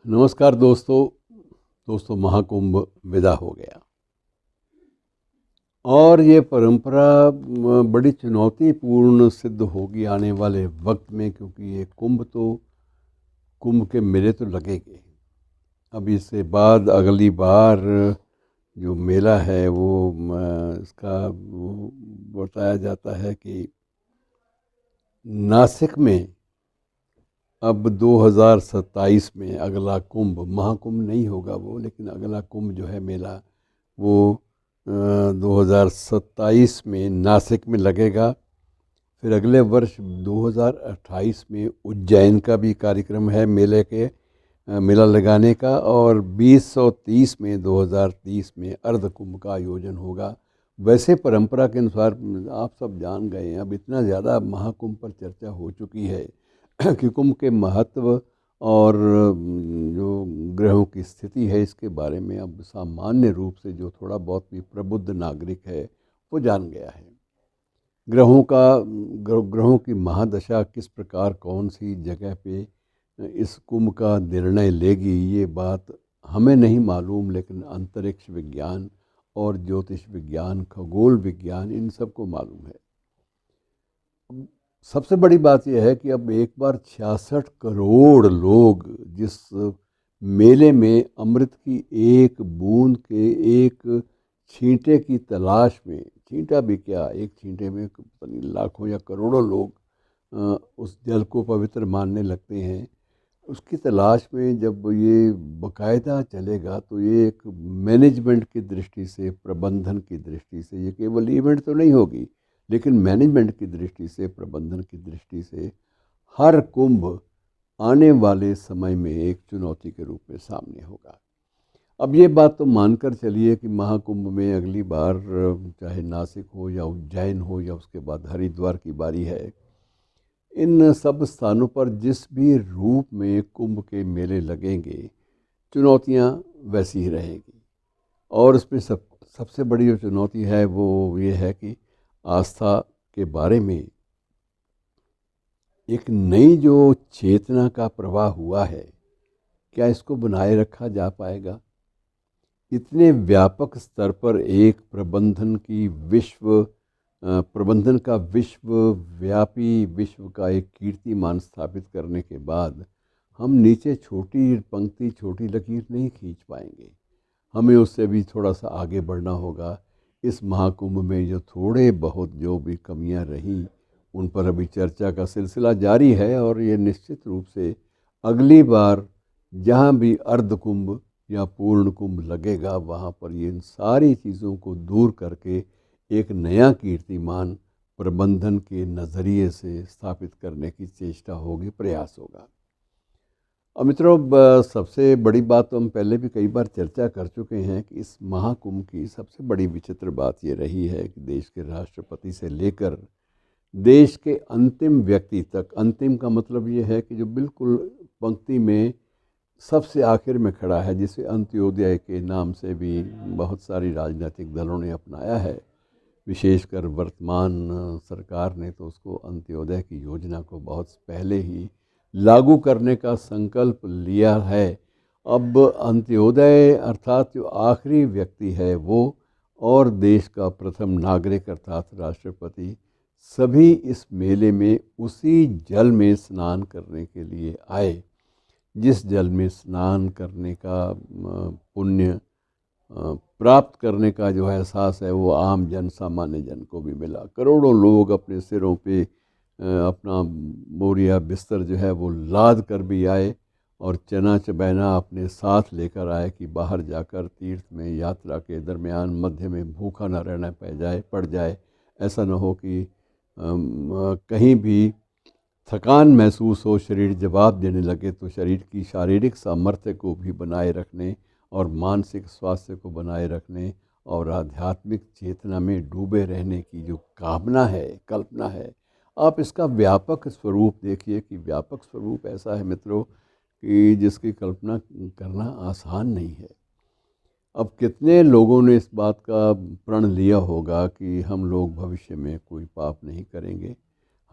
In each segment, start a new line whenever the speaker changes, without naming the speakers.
नमस्कार दोस्तों महाकुंभ विदा हो गया और ये परंपरा बड़ी चुनौतीपूर्ण सिद्ध होगी आने वाले वक्त में, क्योंकि ये कुंभ के मेले तो लगेंगे। अब इससे बाद अगली बार जो मेला है वो इसका बताया जाता है कि नासिक में अब 2027 में अगला कुंभ, महाकुंभ नहीं होगा वो, लेकिन अगला कुंभ जो है मेला वो 2027 में नासिक में लगेगा। फिर अगले वर्ष 2028 में उज्जैन का भी कार्यक्रम है मेला लगाने का, और 2030 में 2030 में अर्ध कुंभ का आयोजन होगा। वैसे परंपरा के अनुसार आप सब जान गए हैं, अब इतना ज़्यादा महाकुंभ पर चर्चा हो चुकी है कि कुंभ के महत्व और जो ग्रहों की स्थिति है इसके बारे में अब सामान्य रूप से जो थोड़ा बहुत भी प्रबुद्ध नागरिक है वो जान गया है। ग्रहों की महादशा किस प्रकार कौन सी जगह पे इस कुंभ का निर्णय लेगी ये बात हमें नहीं मालूम, लेकिन अंतरिक्ष विज्ञान और ज्योतिष विज्ञान, खगोल विज्ञान, इन सबको मालूम है। सबसे बड़ी बात यह है कि अब एक बार 66 करोड़ लोग जिस मेले में अमृत की एक बूंद के एक छींटे की तलाश में, छींटा भी क्या, एक छींटे में पता नहीं लाखों या करोड़ों लोग उस जल को पवित्र मानने लगते हैं, उसकी तलाश में जब ये बाकायदा चलेगा तो ये एक मैनेजमेंट की दृष्टि से, प्रबंधन की दृष्टि से, ये केवल इवेंट तो नहीं होगी, लेकिन मैनेजमेंट की दृष्टि से, प्रबंधन की दृष्टि से हर कुंभ आने वाले समय में एक चुनौती के रूप में सामने होगा। अब ये बात तो मानकर चलिए कि महाकुंभ में अगली बार चाहे नासिक हो या उज्जैन हो या उसके बाद हरिद्वार की बारी है, इन सब स्थानों पर जिस भी रूप में कुंभ के मेले लगेंगे चुनौतियाँ वैसी ही रहेगी। और उसमें सबसे बड़ी जो चुनौती है वो ये है कि आस्था के बारे में एक नई जो चेतना का प्रवाह हुआ है, क्या इसको बनाए रखा जा पाएगा? इतने व्यापक स्तर पर एक प्रबंधन का विश्वव्यापी, विश्व का एक कीर्तिमान स्थापित करने के बाद हम नीचे छोटी पंक्ति, छोटी लकीर नहीं खींच पाएंगे। हमें उससे भी थोड़ा सा आगे बढ़ना होगा। इस महाकुंभ में जो थोड़े बहुत जो भी कमियां रहीं उन पर अभी चर्चा का सिलसिला जारी है, और ये निश्चित रूप से अगली बार जहाँ भी अर्ध कुंभ या पूर्ण कुंभ लगेगा वहाँ पर ये इन सारी चीज़ों को दूर करके एक नया कीर्तिमान प्रबंधन के नज़रिए से स्थापित करने की चेष्टा होगी, प्रयास होगा। और मित्रों, सबसे बड़ी बात तो हम पहले भी कई बार चर्चा कर चुके हैं कि इस महाकुंभ की सबसे बड़ी विचित्र बात ये रही है कि देश के राष्ट्रपति से लेकर देश के अंतिम व्यक्ति तक, अंतिम का मतलब ये है कि जो बिल्कुल पंक्ति में सबसे आखिर में खड़ा है, जिसे अंत्योदय के नाम से भी बहुत सारी राजनीतिक दलों ने अपनाया है, विशेषकर वर्तमान सरकार ने तो उसको अंत्योदय की योजना को बहुत पहले ही लागू करने का संकल्प लिया है। अब अंत्योदय अर्थात जो आखिरी व्यक्ति है वो और देश का प्रथम नागरिक अर्थात राष्ट्रपति सभी इस मेले में उसी जल में स्नान करने के लिए आए जिस जल में स्नान करने का पुण्य प्राप्त करने का जो एहसास है वो आम जन, सामान्य जन को भी मिला। करोड़ों लोग अपने सिरों पे अपना बोरिया बिस्तर जो है वो लाद कर भी आए और चना चबैना अपने साथ लेकर आए कि बाहर जाकर तीर्थ में यात्रा के दरमियान मध्य में भूखा न रहना पड़ जाए। ऐसा न हो कि कहीं भी थकान महसूस हो, शरीर जवाब देने लगे, तो शरीर की शारीरिक सामर्थ्य को भी बनाए रखने और मानसिक स्वास्थ्य को बनाए रखने और आध्यात्मिक चेतना में डूबे रहने की जो कामना है, कल्पना है, आप इसका व्यापक स्वरूप देखिए कि व्यापक स्वरूप ऐसा है मित्रों कि जिसकी कल्पना करना आसान नहीं है। अब कितने लोगों ने इस बात का प्रण लिया होगा कि हम लोग भविष्य में कोई पाप नहीं करेंगे,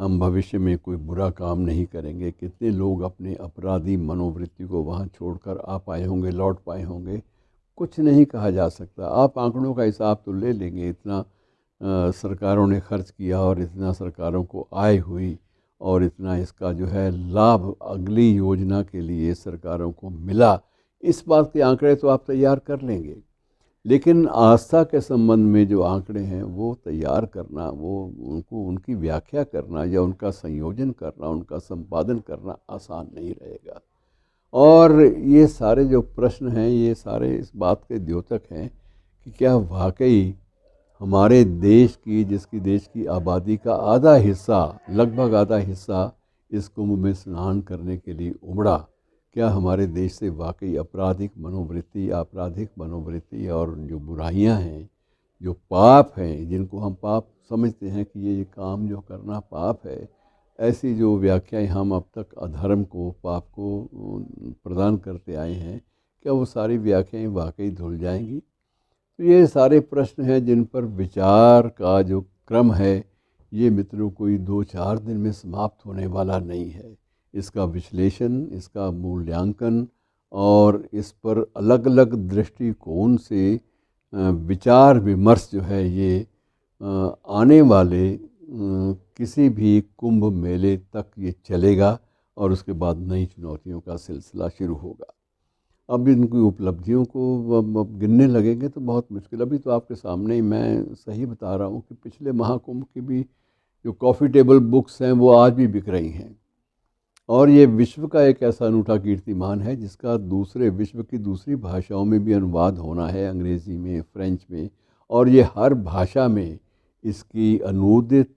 हम भविष्य में कोई बुरा काम नहीं करेंगे, कितने लोग अपने अपराधी मनोवृत्ति को वहाँ छोड़कर आ पाए होंगे, लौट पाए होंगे, कुछ नहीं कहा जा सकता। आप आंकड़ों का हिसाब तो ले लेंगे, इतना सरकारों ने खर्च किया और इतना सरकारों को आय हुई और इतना इसका जो है लाभ अगली योजना के लिए सरकारों को मिला, इस बात के आंकड़े तो आप तैयार कर लेंगे। लेकिन आस्था के संबंध में जो आंकड़े हैं वो तैयार करना, वो उनको उनकी व्याख्या करना या उनका संयोजन करना, उनका संपादन करना आसान नहीं रहेगा। और ये सारे जो प्रश्न हैं ये सारे इस बात के द्योतक हैं कि क्या वाकई हमारे देश की, जिसकी देश की आबादी का आधा हिस्सा, लगभग आधा हिस्सा इस कुंभ में स्नान करने के लिए उमड़ा, क्या हमारे देश से वाकई आपराधिक मनोवृत्ति और जो बुराइयां हैं, जो पाप हैं, जिनको हम पाप समझते हैं कि ये काम जो करना पाप है, ऐसी जो व्याख्याएं हम अब तक अधर्म को, पाप को प्रदान करते आए हैं, क्या वो सारी व्याख्याएं वाकई धुल जाएंगी? तो ये सारे प्रश्न हैं जिन पर विचार का जो क्रम है ये मित्रों कोई 2-4 दिन में समाप्त होने वाला नहीं है। इसका विश्लेषण, इसका मूल्यांकन और इस पर अलग अलग दृष्टिकोण से विचार विमर्श जो है ये आने वाले किसी भी कुंभ मेले तक ये चलेगा और उसके बाद नई चुनौतियों का सिलसिला शुरू होगा। अब इनकी उपलब्धियों को अब गिनने लगेंगे तो बहुत मुश्किल। अभी तो आपके सामने ही मैं सही बता रहा हूँ कि पिछले महाकुंभ की भी जो कॉफ़ी टेबल बुक्स हैं वो आज भी बिक रही हैं। और ये विश्व का एक ऐसा अनूठा कीर्तिमान है जिसका विश्व की दूसरी भाषाओं में भी अनुवाद होना है, अंग्रेज़ी में, फ्रेंच में, और ये हर भाषा में इसकी अनूदित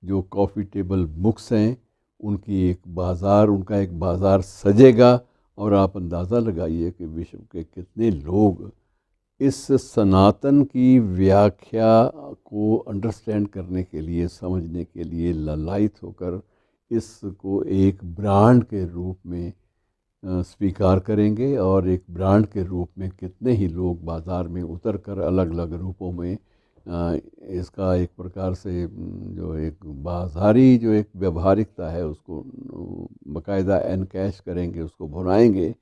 जो कॉफ़ी टेबल बुक्स हैं उनका एक बाज़ार सजेगा। और आप अंदाज़ा लगाइए कि विश्व के कितने लोग इस सनातन की व्याख्या को अंडरस्टैंड करने के लिए, समझने के लिए ललायित होकर इसको एक ब्रांड के रूप में स्वीकार करेंगे। और एक ब्रांड के रूप में कितने ही लोग बाज़ार में उतर कर अलग अलग रूपों में इसका एक प्रकार से जो एक बाज़ारी जो एक व्यवहारिकता है उसको बाकायदा एनकैश करेंगे, उसको भुनाएंगे।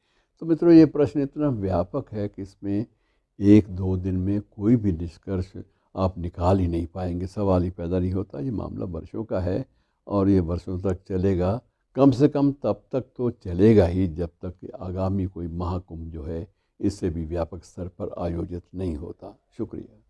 तो मित्रों ये प्रश्न इतना व्यापक है कि इसमें 1-2 दिन में कोई भी निष्कर्ष आप निकाल ही नहीं पाएंगे, सवाल ही पैदा नहीं होता। ये मामला वर्षों का है और ये वर्षों तक चलेगा, कम से कम तब तक तो चलेगा ही जब तक आगामी कोई महाकुंभ जो है इससे भी व्यापक स्तर पर आयोजित नहीं होता। शुक्रिया।